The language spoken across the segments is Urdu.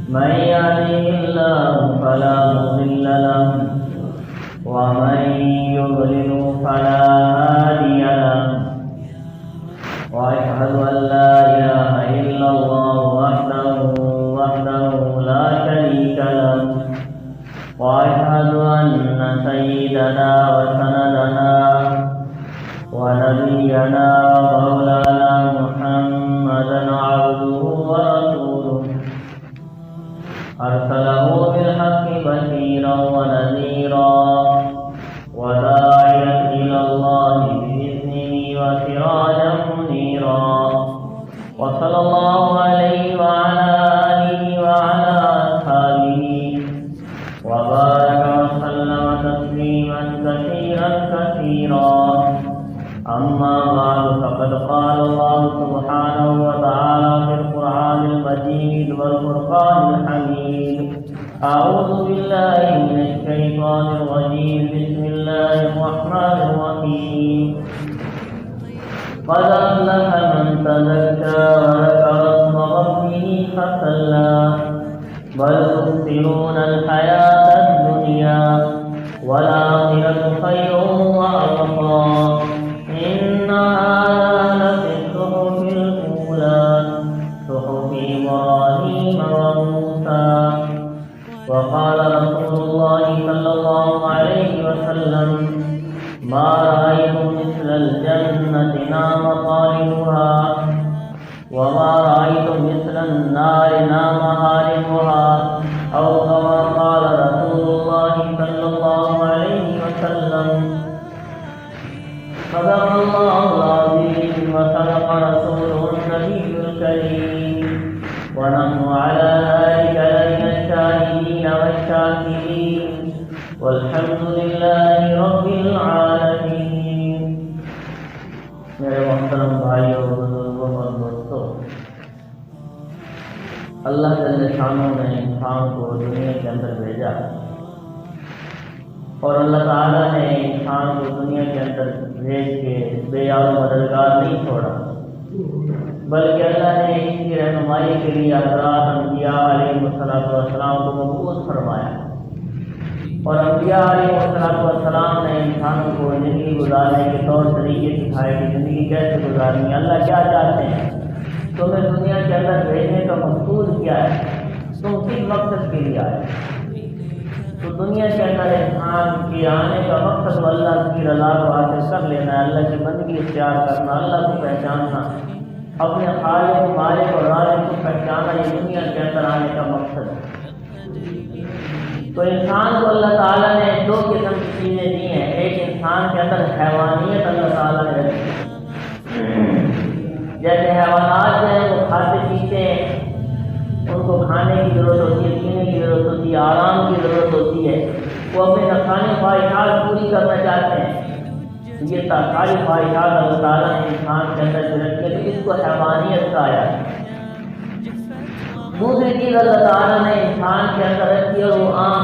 من يهده الله فلا مضل له ومن يضلل فلا هادي له وأشهد أن لا إله إلا الله وحده لا شريك له وأشهد أن سيدنا وسندنا ونبينا ومولانا محمدا عبده ورسوله أرسله بالحق بشيرا ونذيرا وداعيا إلى الله بإذنه وسراجا منيرا وصلى الله عليه وعلى آله وعلى أصحابه وبارك وسلم تسليما كثيرا كثيرا أما بعد فقد قال الله سبحانه وتعالى في القرآن المجيد والفرقان الحميد أعوذ بالله من الشيطان الرجيم بسم الله الرحمن الرحيم قد أفلح من تزكى وذكر اسم ربه فصلى بل تؤثرون الحياة الدنيا والآخرة خير وأبقى إن هذا لفي الصحف الأولى صحف إبراهيم وموسى وقال رسول الله صلى الله عليه وسلم ما رأيت مثل الجنة نام طالبها وما رأيت مثل النار نام هاربها أو كما قال رسول الله صلى الله عليه وسلم صدق الله العظيم وصدق رسوله النبي الكريم ونحن على ذلك لمن الشاهدين والشاكرين والحمد لله رب العالمين. میرے محترم بھائیوں بزرگوں اور دوستوں، اللہ جل شانہ نے انسان کو دنیا کے اندر بھیجا اور اللہ تعالیٰ نے انسان کو دنیا کے اندر بھیج کے بے یار و مددگار نہیں چھوڑا، بلکہ اللہ نے اس کی رہنمائی کے لیے حضرات انبیاء علیہ السلام کو مبعوث فرمایا اور انبیاء علیہ السلام نے انسانوں کو زندگی گزارنے کے طور طریقے سکھائے کہ زندگی کیسے گزارنی ہے، اللہ کیا چاہتے ہیں، تمہیں دنیا کے اندر بھیجنے کا مقصود کیا ہے، تم کس مقصد کے لیے آئے. تو دنیا کے اندر انسان کے آنے کا مقصد اللہ کی رضا کو حاصل کر لینا ہے، اللہ کی بندگی اختیار کرنا، اللہ کو پہچاننا، اپنے خالق مالک اور رازق کو پہچانا، یہ دنیا کے اندر آنے کا مقصد ہے. تو انسان کو اللہ تعالیٰ نے دو قسم کی چیزیں دی ہیں. ایک انسان کے اندر حیوانیت اللہ تعالیٰ نے رکھی، جیسے حیوانات جو ہیں وہ کھاتے پیتے ہیں، ان کو کھانے کی ضرورت ہوتی ہے، پینے کی ضرورت ہوتی ہے، آرام کی ضرورت ہوتی ہے، وہ اپنے نفسانی خواہشات پوری کرنا چاہتے ہیں. یہ ساری خواہشات اللہ تعالیٰ نے انسان کے اندر جو رکھی ہے، تو اس کو حیوانیت کہا جاتا ہے. دوسری چیز اللہ تعالیٰ نے انسان کے اندر رکھی ہے، وہ عام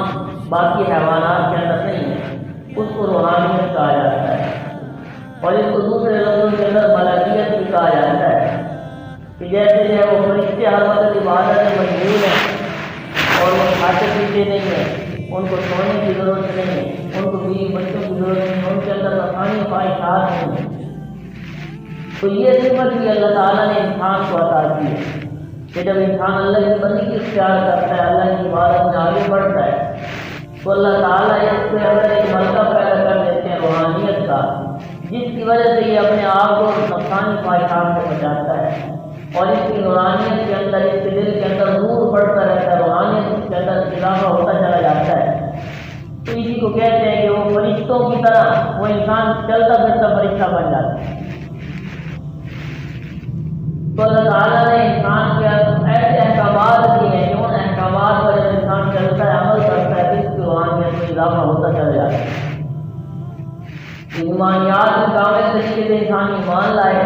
باقی حیوانات کے اندر نہیں ہے، اس کو روحانیت کہا جاتا ہے. اور اس کو دوسرے لفظوں کے اندر ملکیت بھی کہا جاتا ہے کہ جیسے جو ہے وہ فرشتے ہر وقت عبادت میں مشغول ہیں اور وہ کھاتے پیتے نہیں ہیں، ان کو سونے کی ضرورت نہیں ہے، ان کو بیوی بچوں کی ضرورت نہیں ہے، ان کے اندر نفسانی خواہشات نہیں ہیں. تو یہ صفت بھی اللہ تعالیٰ نے انسان کو عطا کی ہے کہ جب انسان اللہ کی بندگی اختیار کرتا ہے، اللہ کی عبادت میں آگے بڑھتا ہے، تو اللہ تعالیٰ اس کے اندر ایک مرکہ پیدا کر دیتے ہیں روحانیت کا، جس کی وجہ سے یہ اپنے آپ کو نفسانی خواہشات سے بچاتا ہے. اور اس کی نورانیت کے اندر، اس کے دل کے اندر نور بڑھتا رہتا ہے، روحانیت اس کے اندر اضافہ ہوتا چلا جاتا ہے. تو اسی کو کہتے ہیں کہ وہ فرشتوں کی طرح وہ انسان چلتا پھرتا فرشتہ بن جاتا ہے. تو اللہ تعالیٰ نے انسان کے ایسے احکامات دیے ہیں کہ ان احکامات پر جب انسان چلتا ہے، عمل کرتا ہے، تو اس کی روحانیت میں اضافہ ہوتا چلا جاتا ہے. ایمانیات میں کامل طریقے سے انسان ایمان لائے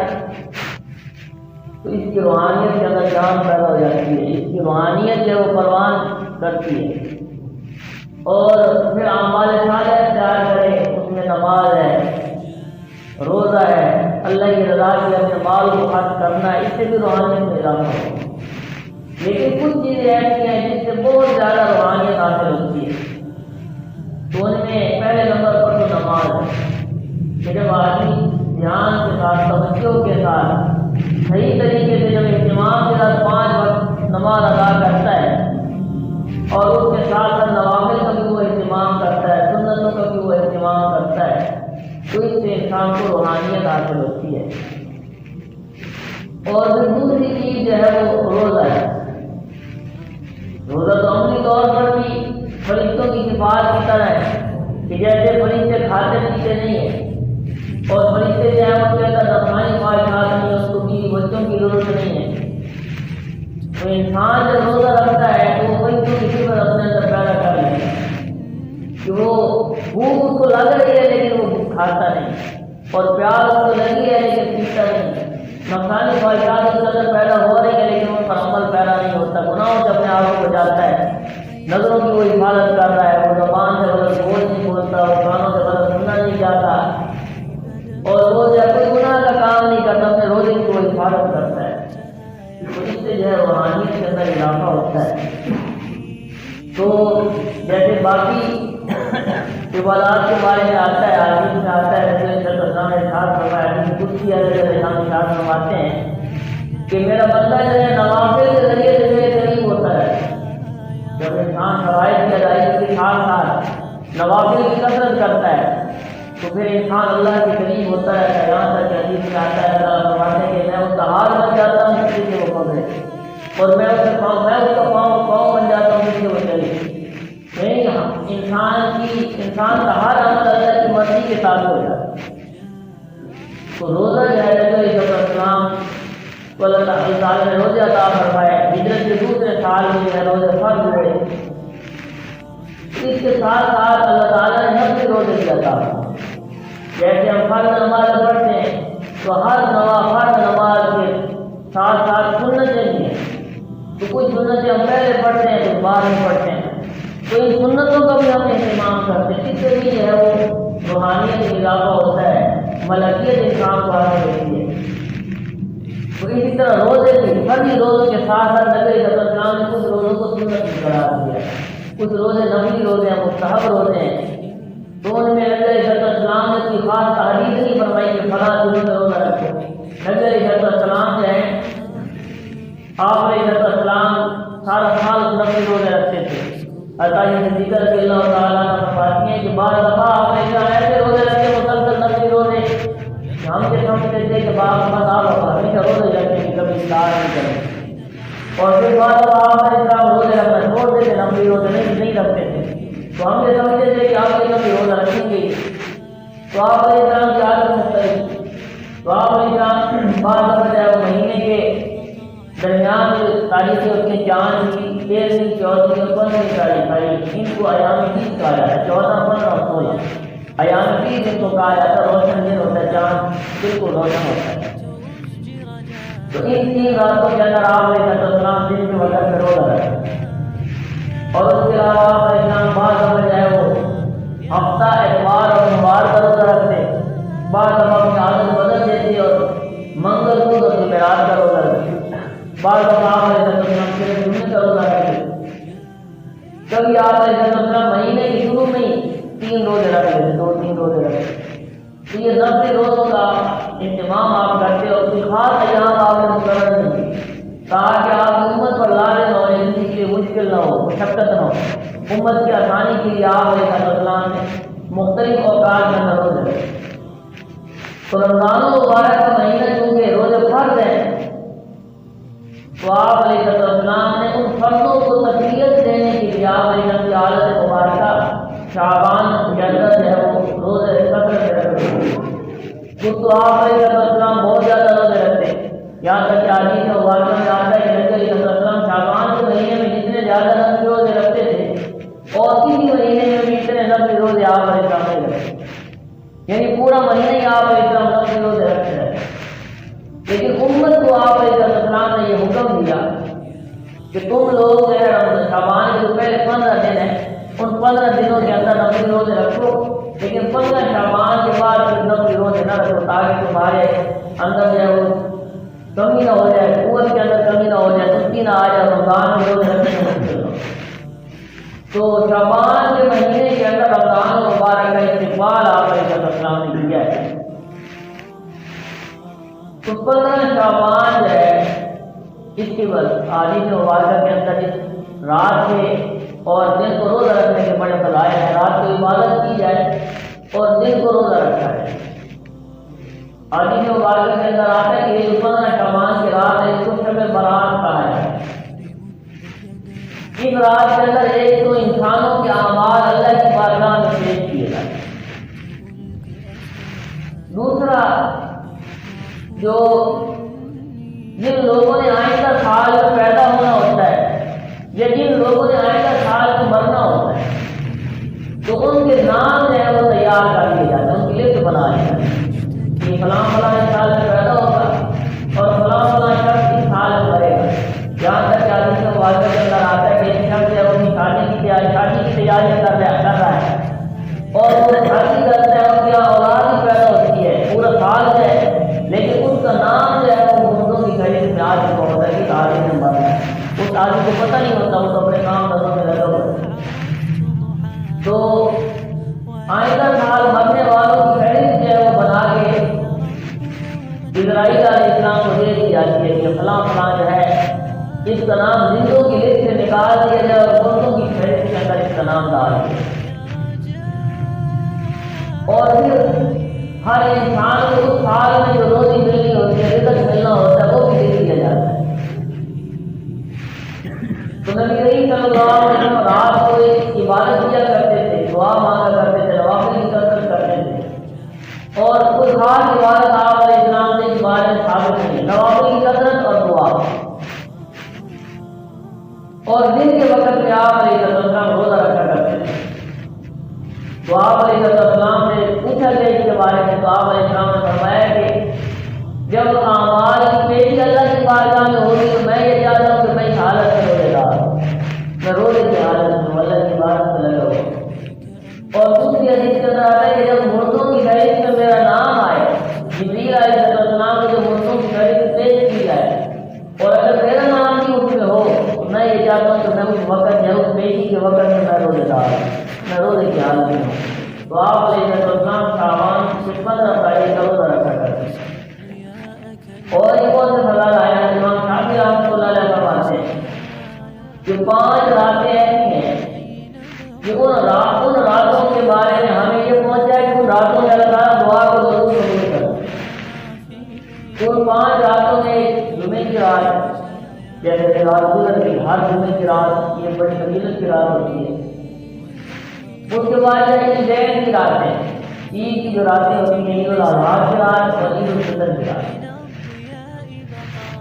تو اس کی روحانیت کے اندر جان پیدا ہو جاتی ہے، اس کی روحانیت جو ہے وہ پروان کرتی ہے. اور پھر اعمال صالحہ اختیار کرے، اس میں نماز ہے، روزہ ہے، اللہ کی رضا کے اپنے مال کو خرچ کرنا، اس سے بھی روحانیت میں اضافہ ہوگا. لیکن کچھ چیزیں ایسی ہیں جس سے روزہ تو عملی طور پر بھی فرشتوں کی صفات کی طرح ہے کہ جیسے فرشتے کھاتے پیتے نہیں ہیں اور فرشتے جو ہے ان کے اندر نفسانی خواہشات نہیں، اس کو بیوی بچوں کی ضرورت نہیں ہے، تو انسان جب روزہ رکھتا ہے تو وہ فرشتوں کی صفت اپنے اندر پیدا کر لیتا ہے کہ وہ بھوک اس کو لگ رہی ہے لیکن وہ کھاتا نہیں، اور پیاس اس کو لگی ہے لیکن پیتا نہیں، نفسانی خواہشات اس کے اندر پیدا ہو رہی ہے لیکن ان پر عمل پیدا نہیں ہوتا، گناہوں سے اپنے آپ کو بچاتا ہے، نظروں کی وہ حفاظت کر رہا ہے، وہ زبان سے غلط بول نہیں بولتا، وہ کانوں سے غلط سننا نہیں چاہتا، اور وہ جب کوئی گناہ کا کام نہیں کرتا اپنے روزے کی وہ حفاظت کرتا ہے، تو اس سے جو ہے روحانیت کے اندر اضافہ ہوتا ہے۔ تو جیسے باقی عبادات کے بارے میں آتا ہے، آدمی میں آتا ہے، فرماتے ہیں کہ میرا بندہ جو ہے نوافل کے ذریعے سے میرے قریب ہوتا ہے۔ جب انسان فرائض کی ادائیگی کے ساتھ ساتھ نوافل کی کثرت کرتا ہے تو پھر انسان اللہ کے قریب ہوتا ہے۔ یہاں تک کہ حدیث میں آتا ہے، اللہ فرماتے ہیں کہ میں اس کا ہاتھ بن جاتا ہوں کسی سے وہ پکڑے، اور میں اس کا پاؤں بن جاتا ہوں کسی سے وہ چلے۔ نہیں، انسان کا ہر عمل اللہ کی مرضی کے ساتھ ہو جاتا ہے۔ تو روزہ جو ہے نبی علیہ السلام کو اللہ تعالیٰ نے روزے عطا فرمائے، ہجرت کے دوسرے سال میں جو ہے روزے فرض ہوئے، اس کے ساتھ ساتھ اللہ تعالیٰ نے نفلی روزے بھی عطا فرمائے۔ جیسے ہم فرض نماز پڑھتے ہیں تو ہر فرض نماز کے ساتھ ساتھ سنتیں بھی ہیں، تو کچھ سنتیں ہم پہلے پڑھتے ہیں تو بعد میں پڑھتے ہیں، تو ان سنتوں کا بھی ہم اہتمام کرتے ہیں، اس سے بھی جو ہے وہ روحانیت میں اضافہ ہوتا ہے، ملکیت انسان کو حاصل ہوتی ہے۔ تو اسی طرح روزے بھی فرضی روزوں کے ساتھ ساتھ نبی علیہ السلام نے کچھ روزوں کو سنت بھی قرار دیا، کچھ روزے نفلی روزے ہیں، مستحب روزے ہیں، تو ان میں نبی علیہ السلام نے کوئی خاص تحریر نہیں فرمائی کہ فلاں دنوں میں روزہ رکھو۔ نبی علیہ السلام جو ہے آپ علیہ السلام سارا سال نفلی روزے رکھتے تھے۔ عطائیہ صدیقہ رضی اللہ تعالیٰ عنہ فرماتی ہیں کہ بعض دفعہ آپ نے ایسے روزے رکھتے مسلسل نفلی روزے، ہم یہ سمجھتے تھے کہ بعض آپ ہمیشہ روزے رکھتے کہ کبھی افطار نہیں کرتے، اور پھر بعض دفعہ آپ روزے رکھنا چھوڑ دیتے، نفلی روزے نہیں رکھتے تھے، تو ہم یہ سمجھتے تھے کہ آپ یہ کبھی روزہ رکھیں گے، تو آپ علیہ السلام کی عادت مختلف، تو آپ علیہ السلام بعض دفعہ مہینے کے درمیان جو تاریخیں ہوتی ہیں چاند کی 13ویں 14ویں اور 15ویں تاریخ، ان کو ایام بیس کہا جاتا ہے، 14 15 اور 16 ایام بیس ان کو کہا جاتا ہے، روشن دن ہوتا ہے، چاند بالکل روشن ہوتا ہے۔ تو ان 3 راتوں کے اندر آپ علیہ السلام دن کے وقت میں روزہ رکھتے ہیں، اور اس کے علاوہ آپ علیہ السلام بعض دفعہ جو ہے وہ ہفتہ اتوار اور سوموار کا روزہ رکھتے، بعض دفعہ اپنی عادت بدل دیتے اور منگل بدھ اور جمعرات کا روزہ رکھتے، بعض دفعہ آپ علیہ السلام صرف جمعے کا روزہ رکھتے، کبھی آپ علیہ السلام مہینے کے شروع میں ہی 3 روزے رکھ لیتے، 2-3 روزے رکھتے۔ تو یہ نفلی روزوں کا اہتمام آپ کرتے اور کوئی خاص ایام آپ نے مقرر نہیں کی، تاکہ آپ امت پر لازم ہو، زندگی کے لیے مشکل نہ ہو، مشقت نہ ہو، امت کی آسانی کے لیے آپ علیہ السلام نے مختلف اوقات میں روزے رکھے۔ تو رمضان المبارک کا مہینہ چونکہ روزے فرض ہیں، تو آپ علیہ السلام نے ان فرضوں کو تقویت دینے کے لیے آپ علیہ السلام کی عادت مبارکہ شعبان کے اندر جو ہے وہ روزے کثرت سے رکھتے، تو آپ علیہ السلام بہت زیادہ روزے رکھتے، یہاں تک کہ حدیث مبارکہ میں آتا ہے کہ نبی علیہ السلام شعبان کے مہینے میں جتنے زیادہ نفلی روزے رکھتے تھے اور کسی مہینے میں بھی اتنے نفلی روزے آپ علیہ السلام نہیں رکھتے، یعنی پورا مہینہ ہی آپ علیہ السلام نفلی روزے رکھتے رہتے۔ لیکن امت کو آپ علیہ السلام نے یہ حکم دیا کہ تم لوگ جو ہے شعبان کے جو پہلے 15 دن ہیں ان 15 دنوں کے اندر نفلی روزے رکھو، لیکن 15 شعبان کے بعد پھر نفلی روزے نہ رکھو، تاکہ تمہارے اندر جو ہے وہ کمی نہ ہو جائے، قوت کے اندر کمی نہ ہو جائے، سستی نہ آ جائے، رمضان میں روزے رکھنے میں مشکل ہو۔ تو شعبان کے مہینے کے اندر رمضان مبارک کا استقبال آپ علیہ السلام نے کیا ہے۔ تو 15 شعبان جو ہے اس کے بعد حدیث مبارکہ کے اندر اس رات کے اور دن کو روزہ رکھنے کے بڑے فضائل ہیں، رات کو عبادت کی جائے اور دن کو روزہ رکھا ہے۔ حدیث مبارکہ کے اندر آتا ہے کہ یہ 15 شعبان کی رات ہے، اس کو شب برات کہا ہے۔ اس رات کے اندر ایک تو انسانوں کے اعمال اللہ کی بارگاہ میں پیش کیے جاتے ہیں، دوسرا جو جن لوگوں نے آئندہ سال میں پیدا ہونا ہوتا ہے یا جن لوگوں نے آئندہ سال میں مرنا ہوتا ہے تو ان کے نام جو ہے وہ تیار کر لیے جاتے ہیں، ان کی لسٹ بنا لی جاتی ہے کہ فلاں فلاں اس سال میں پیدا ہوگا اور فلاں فلاں شخص اس سال میں مرے گا۔ یہاں تک کہ آدمی کا واقعہ کے اندر آتا ہے کہ ایک شخص ہے وہ اپنی شادی کی تیاری کر رہا ہے اور وہ شادی کرتا ہے، اس کی اولاد بھی پیدا ہوتی ہے، پورا سال ہے، لیکن اس کا نام جو ہے وہ مردوں کی فہرست میں آج چکا ہوتا ہے کہ آدمی نے مرنا ہے، اس آدمی کو پتہ نہیں ہوتا، وہ تو اپنے کام دھندوں میں لگا ہوا ہے۔ تو آئندہ سال مرنے والوں کی فہرست جو ہے وہ بنا کے اسرائیل علیہ السلام کو دے دی جاتی ہے کہ فلاں فلاں جو ہے اس کا نام زندوں کی لسٹ سے نکال دیا جائے اور مردوں کی فہرست کے اندر اس کا نام ڈال دیا۔ اور پھر ہر انسان کو اس سال میں جو روزی ملنی ہوتی ہے، رزق ملنا ہوتا ہے، وہ بھی دے دیا جاتا ہے۔ تو نبی کریم صلی اللہ علیہ وسلم رات کو ایک عبادت کیا کرتے تھے، دعا مانگا کرتے تھے، نوافل کی کثرت کرتے تھے، اور کوئی خاص عبادت آپ علیہ السلام سے عبادت ثابت نہیں، نوافل کی کثرت اور دعا۔ اور دن کے وقت میں آپ علیہ السلام روزہ رکھا کرتے تھے، تو آپ علیہ السلام سے پوچھا گیا اس کے بارے میں، تو آپ علیہ السلام نے فرمایا کہ جب اعمال کی پیشی اللہ کی بارگاہ میں ہوگی تو میں یہ چاہتا ہوں کہ میں اس حالت میں روزے دار ہوں، میں روزے کی حالت میں اللہ کی عبادت میں لگا ہوں۔ اور دوسری حدیث کے اندر آتا ہے کہ جب مردوں کی فہرست میں میرا نام آئے، جبریل علیہ السلام کو جو مردوں کی فہرست پیش کی جائے اور اگر میرا نام بھی اس میں ہو تو میں یہ چاہتا ہوں کہ میں اس وقت یا اس پیشی کے وقت میں میں روزے دار ہوں، میں روزے کی حالت میں ہوں۔ تو آپ علیہ السلام شعبان سے 15 تاریخ کا روزہ رکھا کرتے ہیں۔ اور ایک اور سے سوال آیا، امام شافعی رحمۃ اللہ علیہ فرماتے ہیں کہ 5 راتیں ایسی ہیں کہ ان راتوں کے بارے میں ہمیں یہ پہنچا ہے کہ ان راتوں میں اللہ تعالیٰ دعا کو ضرور قبول کرتے ہیں۔ ان 5 راتوں میں جمعے کی رات ہے، جیسے کہ رات گزر گئی، ہر جمعے کی رات یہ بڑی فضیلت کی رات ہوتی ہے۔ اس کے بعد عیدین کی راتیں، عید کی جو راتیں ہوتی ہیں، عید الاضحیٰ کی رات اور عید الفطر کی رات،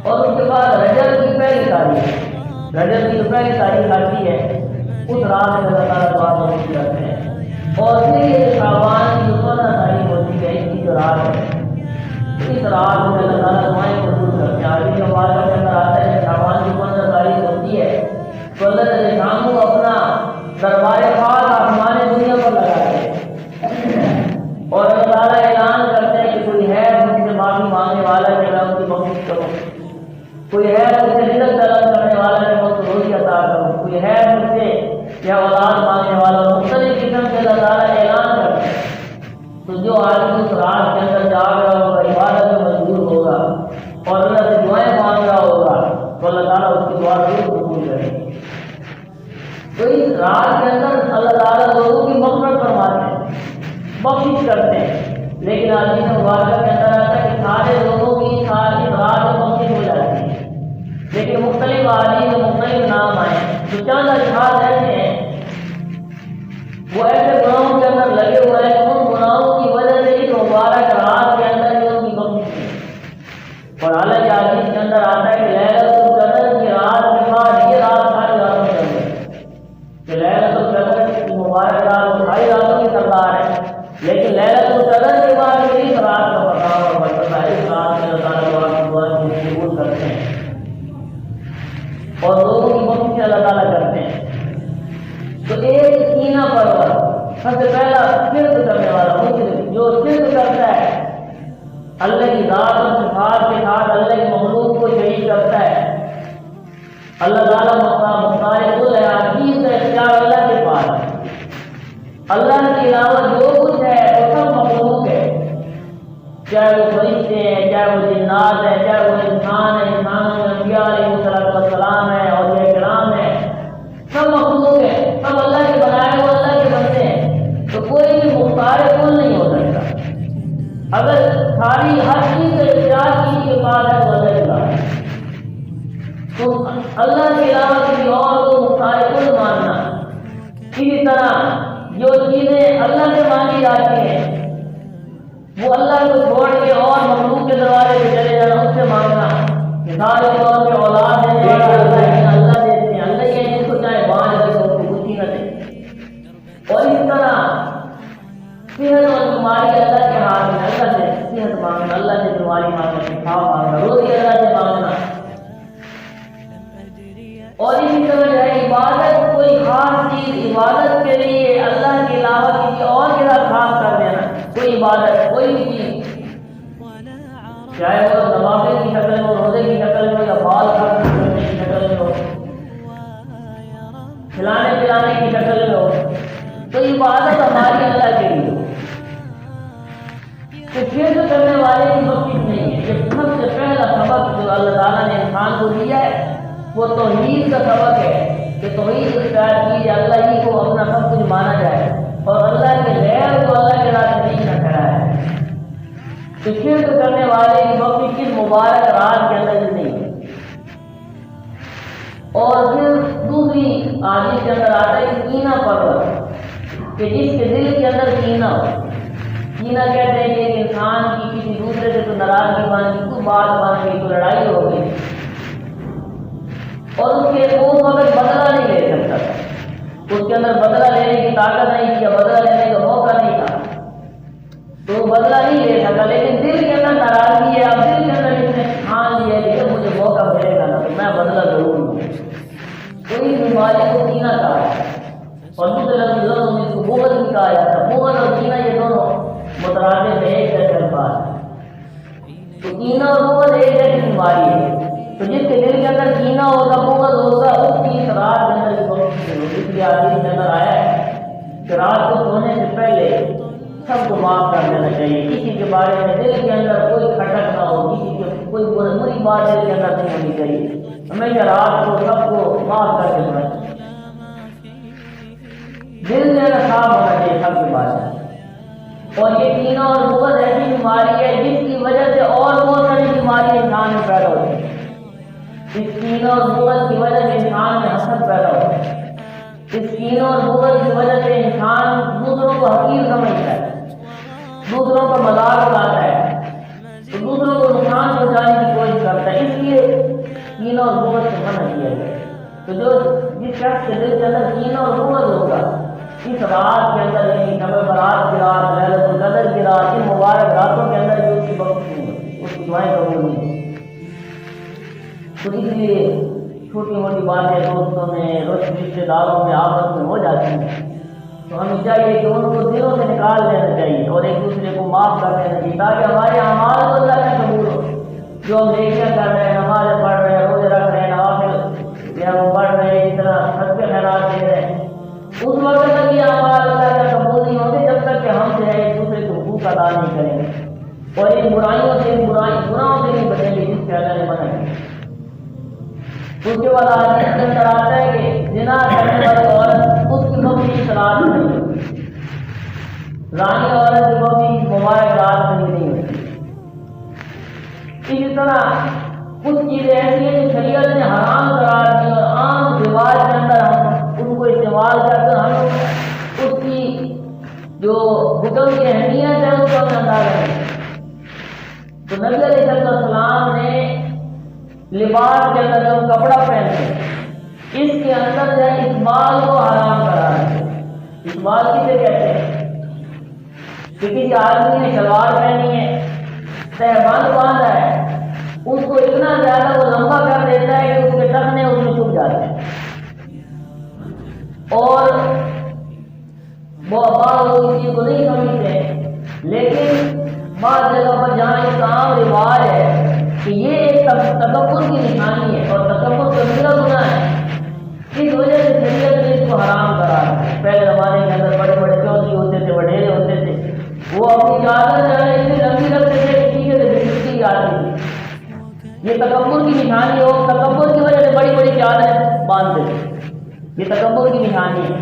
اور اس کے بعد رجب کی پہلی تاریخ، رجب کی جو پہلی تاریخ آتی ہے اس رات میں اللہ تعالیٰ دعا قبول کرتے ہیں۔ اور پھر یہ شعبان کی جو 15 تاریخ ہوتی ہے، اس کی جو رات ہے، اس رات میں اللہ تعالیٰ دعائیں قبول کرتے ہیں۔ عربی مبارکہ کے اندر آتا ہے کہ شعبان کی 15 تاریخ ہوتی ہے تو اللہ تعالیٰ شام کو اپنا دربار خاص آسمان دنیا پر لگاتے ہیں اور اللہ تعالیٰ اعلان کرتے ہیں کہ کوئی ہے مجھ سے معافی مانگنے والا کہ میں اس کی مغفرت کروں، کوئی ہے مجھ سے رزق طلب کرنے والا کہ میں اس کو روزی عطا کروں، کوئی ہے مجھ سے یا اولاد مانگنے والا، مختلف قسم سے اللہ تعالیٰ اعلان کرتے ہیں۔ تو جو آدمی اس رات کے اندر جاگ رہا ہوگا، عبادت میں مجبور ہوگا اور اللہ سے دعائیں مانگ رہا ہوگا تو اللہ تعالیٰ اس کی دعا ضرور قبول کرے گا۔ تو اس رات کے اندر اللہ تعالیٰ لوگوں کی مغفرت فرماتے ہیں، بخشش کرتے ہیں، لیکن حدیث مبارکہ کے اندر آتا ہے کہ سارے لوگوں کی ساری رات میں بخشش ہو جاتی ہے، لیکن مختلف حدیث میں مختلف نام آئے، تو چند اشخاص ایسے ہیں وہ ایسے گناہوں کے اندر لگے ہوئے ہیں کہ ان گناہوں کی وجہ سے اس مبارک رات کے اندر ہی ان کی بخشش ہے۔ اور حالانکہ حدیث کے اندر آتا ہے کہ لیلۃ القدر کی رات کے بعد یہ رات ساری راتوں میں چل رہی ہے، کہ لیلۃ القدر کی مبارک رات ساری راتوں کی سردار ہے، لیکن لیلۃ القدر کے بعد اس رات کا مقام اور مرتبہ ہے، اس رات میں اللہ تعالیٰ دعا قبول کرتے ہیں اور لوگوں کی بخشش اللہ تعالیٰ کرتے ہیں۔ تو ایک کینہ پرور، سب سے پہلا شرک کرنے والا مشرک جو شرک کرتا ہے، اللہ کی ذات اور صفات کے ساتھ اللہ کی مخلوق کو شریک کرتا ہے۔ اللہ تعالیٰ مختار کل ہے، عزیز کا اختیار اللہ کے پاس ہے، اللہ کے علاوہ جو کچھ ہے وہ سب مخلوق ہے، چاہے وہ فرشتے ہیں، چاہے وہ جنات ہیں، چاہے وہ انسان ہے، انسانوں میں انبیاء علیہ السلام ہے اور یہ کرام ہے، سب مخلوق ہے، سب اللہ کے بنائے ہوئے اللہ کے بندے ہیں۔ تو کوئی بھی مختار کل نہیں ہو سکتا۔ اگر ساری ہر چیز کا اختیار کسی کے پاس ہے تو اللہ کے پاس ہے، تو اللہ کے علاوہ کسی اور کو مختار طرح جو چیزیں اللہ سے مانگی جاتی ہیں وہ اللہ کو چھوڑ کے اور مخلوق کے دروازے پہ چلے جانا، اس سے مانگنا، مثال کے طور پہ اولاد دینے والا اللہ ہے، اللہ دیتے ہیں، اللہ یہ جس کو چاہے بانج رکھے اس کو کچھ ہی نہ دے۔ اور اس طرح صحت اور بیماری اللہ کے ہاتھ میں، اللہ سے صحت مانگنا، اللہ سے بیماری مانگنا، شفا مانگنا، روزی اللہ سے مانگنا۔ اور اسی طرح جو ہے عبادت، کوئی خاص چیز عبادت کے لیے اللہ کے علاوہ کسی اور کے ساتھ خاص کر دینا، کوئی عبادت کوئی بھی چیز، چاہے وہ نوافل کی شکل میں ہو، روزے کی شکل میں ہو، یا بال خرچ کرنے کی شکل میں ہو، کھلانے پلانے کی شکل میں ہو، تو عبادت ہماری اللہ کے لیے ہو۔ تو شرک کرنے والے کی بخشش نہیں ہے۔ یہ سب سے پہلا سبق جو اللہ تعالیٰ نے انسان کو دیا ہے وہ توحید کا سبق ہے کہ توحید اختیار کیجیے، اللہ ہی کو اپنا سب کچھ مانا جائے اور اللہ کے غیر کو اللہ کے راستے نہیں نہ ٹھہرایا۔ تو شرک کرنے والے کی بخشش اس مبارک رات کے اندر ہی نہیں ہے۔ اور پھر دوسری حدیث کے اندر آتا ہے کہ کینہ پرور، کہ جس کے دل کے اندر کینہ ہو۔ کینہ کہتے ہیں کہ انسان کی کسی دوسرے سے تو ناراضگی بن گئی، کوئی بات بن گئی، کوئی لڑائی ہو گئی اور اس کے اس وقت بدلہ نہیں لے سکتا، اس کے اندر بدلہ لینے کی طاقت نہیں تھی، بدلہ لینے کا موقع نہیں تھا، تو بدلہ نہیں لے سکا، لیکن دل کے اندر ناراضگی ہے، اب دل کے اندر اس نے ٹھان لیا کہ جب مجھے موقع ملے گا نا تو میں بدلہ ضرور لوں۔ کوئی بیماری کو کینہ کہا ہے اور دوسرے لفظوں میں اس کو بغض بھی کہا جاتا ہے۔ بغض اور کینہ یہ دونوں مترادف میں ایک جیسے الفاظ ہے۔ تو کینہ اور بغض ایک جیسی بیماری ہے۔ تو جس کے دل کے اندر کینہ ہوگا، بغض ہوگا، اس کی اس رات کے اندر بخشش نہیں ہوگی۔ اس لیے حدیث کے اندر آیا ہے کہ رات کو سونے سے پہلے سب کو معاف کر دینا چاہیے، کسی کے بارے میں دل کے اندر کوئی کھٹک نہ ہو، کسی کے کوئی بری بات دل کے اندر نہیں ہونی چاہیے، ہمیشہ رات کو سب کو معاف کر کے سونا چاہیے۔ دل جو ہے صاف ہونا چاہیے سب کے بارے میں۔ اور یہ کینہ اور بغض ایسی بیماری ہے جس کی وجہ سے اور بہت ساری بیماری انسان میں پیدا ہوتی ہے۔ اس کینہ اور بغض کی وجہ سے انسان میں حسد پیدا ہوتا ہے، اس کینہ اور بغض کی وجہ سے انسان دوسروں کو حقیر سمجھتا ہے، دوسروں کا مذاق اڑاتا ہے، تو دوسروں کو نقصان پہنچانے کی کوشش کرتا ہے۔ اس لیے کینہ اور بغض سے منع کیا گیا۔ تو جس شخص کے دل کے اندر کینہ اور بغض ہوگا، اس رات کے اندر یعنی شب برات کی رات، لیلۃ القدر کی رات، ان مبارک راتوں کے اندر جو اس کی بخشش نہیں ہوتی، اس کی دعائیں قبول نہیں ہوتی۔ تو اس لیے چھوٹی موٹی باتیں دوستوں میں، رشتے داروں میں، آپس میں ہو جاتی ہیں، تو ہمیں چاہیے کہ ان کو دلوں سے نکال دینا چاہیے اور ایک دوسرے کو معاف کر دینا چاہیے، تاکہ ہمارے اعمال کو اللہ کا قبول ہو۔ جو ہم نیکیاں کر رہے ہیں، نمازیں پڑھ رہے ہیں، روزے رکھ رہے ہیں، نوافل یا ہم پڑھ رہے ہیں، اس طرح صدقے خیرات دے رہے ہیں، اس وقت تک یہ اعمال اللہ کا قبول نہیں ہوگے جب تک کہ ہم جو ہے ایک دوسرے کے حقوق ادا نہیں کریں گے اور ان برائیوں سے، ان گناہوں سے نہیں بچیں گے جس سے اللہ نے منع کیا۔ اس کے بعد حدیث کے اندر آتا ہے کہ زنا کرنے والی عورت، اس کی بخشش رات میں نہیں ہوتی، رانی عورت کی بخشش مبارک رات میں نہیں ہوتی۔ اسی طرح کچھ چیزیں ایسی ہیں جو شریعت نے حرام قرار دی اور عام رواج کے اندر ہم ان کو استعمال کر کر ہم اس کی جو حکم کی اہمیت ہے اس کو ہم اندازہ کریں۔ تو نبی علیہ السلام نے لباس کے اندر جو کپڑا پہنتے ہیں اس کے اندر جو ہے اسبال کو حرام قرار دیا۔ اسبال کسے کہتے ہیں؟ کہ کسی آدمی نے شلوار پہنی ہے، تہبند باندھا ہے، اس کو اتنا زیادہ وہ لمبا کر دیتا ہے کہ اس کے ٹخنے اس میں چھپ جاتے ہیں، اور وہ اس چیز کو نہیں سمجھتے، لیکن بعض جگہ پر جہاں ایک عام رواج ہے کہ یہ ایک تکبر کی نشانی ہے اور تکبر کبیرہ گناہ ہے، اس وجہ سے شریعت نے اس کو حرام کرا ہے۔ پہلے زمانے کے اندر بڑے بڑے چودھری ہوتے تھے، وڈیرے ہوتے تھے، وہ اپنی چادر جو ہے اتنی لمبی رکھتے تھے کہ پیچھے سے بجلی آتی تھی۔ یہ تکبر کی نشانی ہو، تکبر کی وجہ سے بڑی بڑی چادریں باندھتے تھے، یہ تکبر کی نشانی ہے۔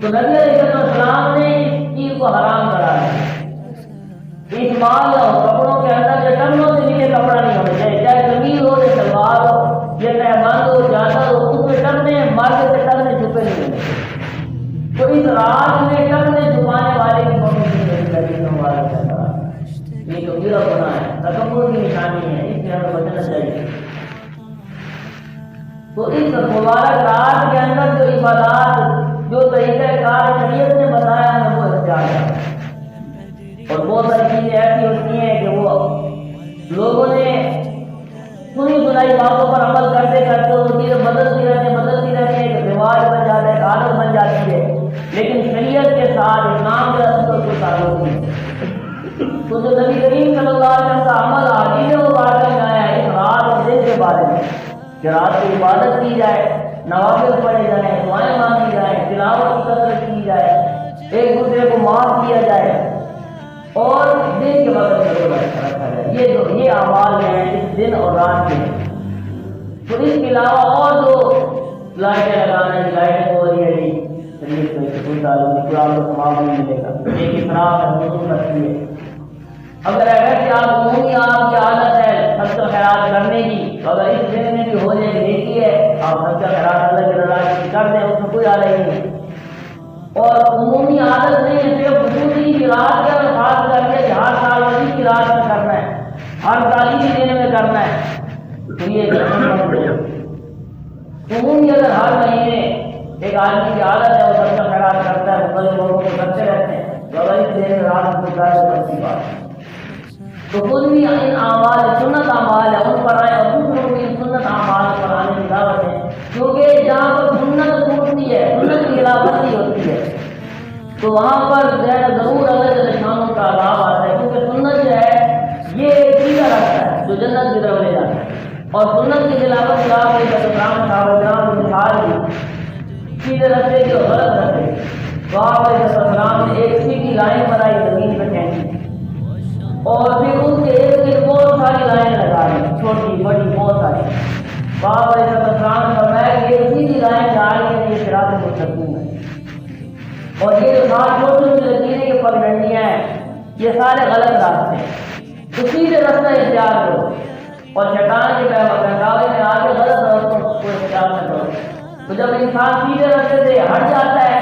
تو نبی علیہ السلام نے اس چیز کو حرام کرا ہے۔ اس مال اور کپڑوں کے اندر جو ٹنگوں سے نیچے کپڑا نہیں ہونا چاہیے، چاہے قمیض ہو یا شلوار ہو یا تہبند ہو، چادر ہو، اس میں ٹنگنے مرد کے ٹنگنے چھپے نہیں ہونے چاہیے۔ تو اس اس رات میں ٹکنے چھپانے والے کی والے یہ تو گرا ہونا ہے، تکبر کی نشانی ہے، اس سے ہمیں بچنا چاہیے۔ تو اس مبارک رات کے اندر جو عبادات، جو طریقہ کار شریعت نے بتایا ہے وہ اختیار ہے، اور بہت ساری چیزیں ایسی ہوتی ہیں کہ وہ لوگوں نے سنی سنائی باتوں پر عمل کرتے کرتے وہ چیزیں بدلتی رہتی ہیں، ایک رواج بن جاتا ہے، ایک عادت بن جاتی ہے، لیکن شریعت کے ساتھ اسلام کے اصل کا کوئی تعلق نہیں۔ تو جو نبی کریم صلی اللہ علیہ وسلم کا عمل حدیث مبارکہ میں آیا ہے اس رات اور دن کے بارے میں کہ رات کی عبادت کی جائے، نوافل پڑھے جائیں، دعائیں مانگی جائیں، تلاوت کی کثرت کی جائے، ایک دوسرے کو معاف کیا جائے، اور دن کے وقت میں روزہ رکھا جائے، یہ اعمال ہیں اس دن اور رات کے۔ تو اس کے علاوہ اور جو لائٹیں لگانا ہے، لائٹیں ہو رہی ہے جی شریعت میں کوئی تعلق نہیں، کوئی آپ کو ثواب نہیں ملے گا، ایک اسراف ہے، حضور رکھتی ہے۔ اگر کہ آپ عمومی آپ کی عادت ہے خرچ و خیرات کرنے کی، تو اگر اس دن میں بھی ہو جائے دیکھی ہے آپ خرچ و خیرات اللہ کی رضا کی کر دیں، اس میں کوئی آ رہی نہیں، اور عمومی عادت نہیں ہے صرف خصوصی کی رات کے خاص کر کے ہر سال وہی کی رات میں کرنا ہے، ہر تعلیمی دن میں کرنا ہے، تو یہ عمومی اگر ہر مہینے ایک آدمی کی عادت ہے وہ خرچ و خیرات کرتا ہے، مختلف لوگوں کو کرتے رہتے ہیں، تو اگر اس دن رات کو کرے تو اچھی بات ہے۔ تو خود بھی ان اعمال سنت اعمال ہے ان پر آئے، اور دوسروں کو ان سنت اعمال پر آنے کی دعوت ہے، کیونکہ جہاں پر سنت ٹوٹتی ہے، سنت کی خلافت ہوتی ہے، تو وہاں پر ضرور اللہ شانوں کا عذاب آتا ہے، کیونکہ سنت جو ہے یہ سیدھا راستہ ہے جو جنت کی طرف لے جاتا ہے، اور سنت کی خلافت صاحب مثال دی سیدھے راستے کی اور غلط راستے، تو آپ نے ایک سیدھی لائن بنائی زمین پہ کھینچی، اور پھر اس کے ایک بہت ساری لائنیں لگا دی، چھوٹی بڑی بہت ساری۔ باپ علیہ السلام فرمایا کہ یہ سیدھی لائن جا رہی ہے، یہ صراط مستقیم ہے، اور یہ جو سات چھوٹی چھوٹی لکیریں یہ پگڈنڈیاں ہیں، یہ سارے غلط راستے ہیں، تو سیدھے راستہ اختیار کرو، اور شیطان کے بہکاوے میں آ کے غلط راستوں کو اختیار نہ کرو۔ تو جب انسان سیدھے راستے سے ہٹ جاتا ہے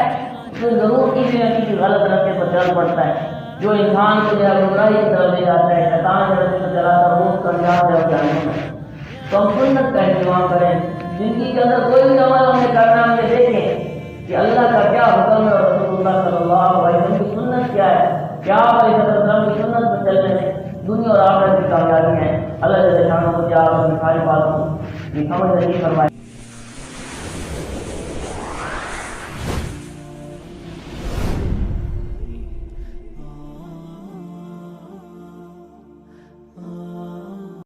تو ضرور کسی نہ کسی غلط راستے پر چل پڑتا ہے، جو انسان کو جو ہے گمراہی کی طرف لے جاتا ہے، شیطان کے راستے پر چلاتا ہے، روز کا انجام ہے جہنم ہے۔ تو ہم سنت کا اہتمام کریں، زندگی کے اندر کوئی بھی عمل ہم نے کرنا، ہم نے دیکھیں کہ اللہ کا کیا حکم ہے اور